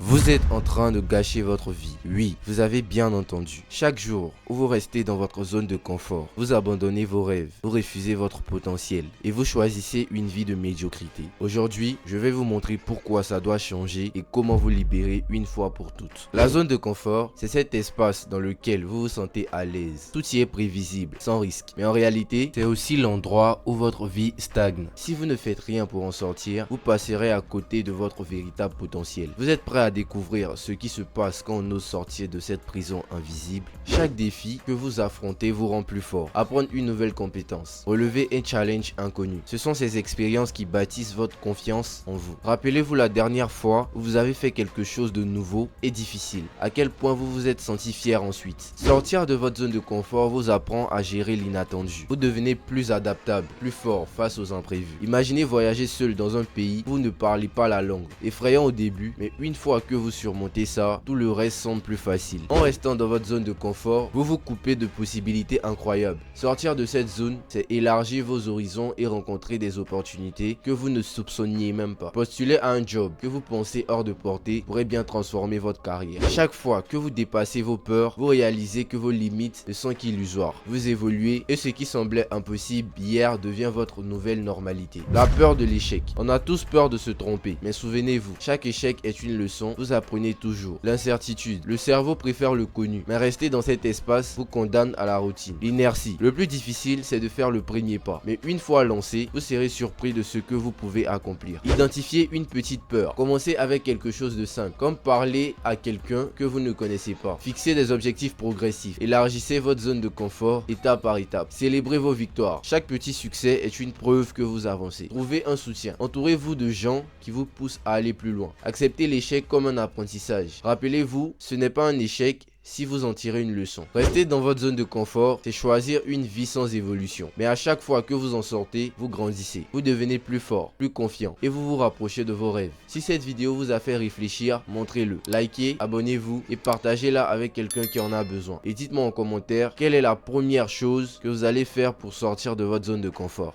Vous êtes en train de gâcher votre vie. Oui, vous avez bien entendu. Chaque jour où vous restez dans votre zone de confort, vous abandonnez vos rêves, vous refusez votre potentiel et vous choisissez une vie de médiocrité. Aujourd'hui, je vais vous montrer pourquoi ça doit changer et comment vous libérer une fois pour toutes. La zone de confort, c'est cet espace dans lequel vous vous sentez à l'aise. Tout y est prévisible, sans risque. Mais en réalité, c'est aussi l'endroit où votre vie stagne. Si vous ne faites rien pour en sortir, vous passerez à côté de votre véritable potentiel. Vous êtes prêt à découvrir ce qui se passe quand on ose sortir de cette prison invisible? Chaque défi que vous affrontez vous rend plus fort. Apprendre une nouvelle compétence, relever un challenge inconnu. Ce sont ces expériences qui bâtissent votre confiance en vous. Rappelez-vous la dernière fois où vous avez fait quelque chose de nouveau et difficile. À quel point vous vous êtes senti fier ensuite. Sortir de votre zone de confort vous apprend à gérer l'inattendu. Vous devenez plus adaptable, plus fort face aux imprévus. Imaginez voyager seul dans un pays où vous ne parlez pas la langue. Effrayant au début, mais une fois que vous surmontez ça, tout le reste semble plus facile. En restant dans votre zone de confort, vous vous coupez de possibilités incroyables. Sortir de cette zone, c'est élargir vos horizons et rencontrer des opportunités que vous ne soupçonniez même pas. Postuler à un job que vous pensez hors de portée pourrait bien transformer votre carrière. Chaque fois que vous dépassez vos peurs, vous réalisez que vos limites ne sont qu'illusoires. Vous évoluez et ce qui semblait impossible hier devient votre nouvelle normalité. La peur de l'échec. On a tous peur de se tromper, mais souvenez-vous, chaque échec est une leçon, vous apprenez toujours. L'incertitude. Le cerveau préfère le connu, mais rester dans cet espace vous condamne à la routine. L'inertie. Le plus difficile, c'est de faire le premier pas. Mais une fois lancé, vous serez surpris de ce que vous pouvez accomplir. Identifiez une petite peur. Commencez avec quelque chose de simple, comme parler à quelqu'un que vous ne connaissez pas. Fixez des objectifs progressifs. Élargissez votre zone de confort étape par étape. Célébrez vos victoires. Chaque petit succès est une preuve que vous avancez. Trouvez un soutien. Entourez-vous de gens qui vous poussent à aller plus loin. Acceptez l'échec comme un apprentissage. Rappelez-vous, ce n'est pas un échec si vous en tirez une leçon. Rester dans votre zone de confort, c'est choisir une vie sans évolution. Mais à chaque fois que vous en sortez, vous grandissez. Vous devenez plus fort, plus confiant et vous vous rapprochez de vos rêves. Si cette vidéo vous a fait réfléchir, montrez-le. Likez, abonnez-vous et partagez-la avec quelqu'un qui en a besoin. Et dites-moi en commentaire quelle est la première chose que vous allez faire pour sortir de votre zone de confort.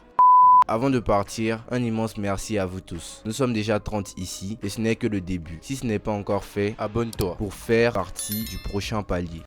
Avant de partir, un immense merci à vous tous. Nous sommes déjà 30 ici et ce n'est que le début. Si ce n'est pas encore fait, abonne-toi pour faire partie du prochain palier.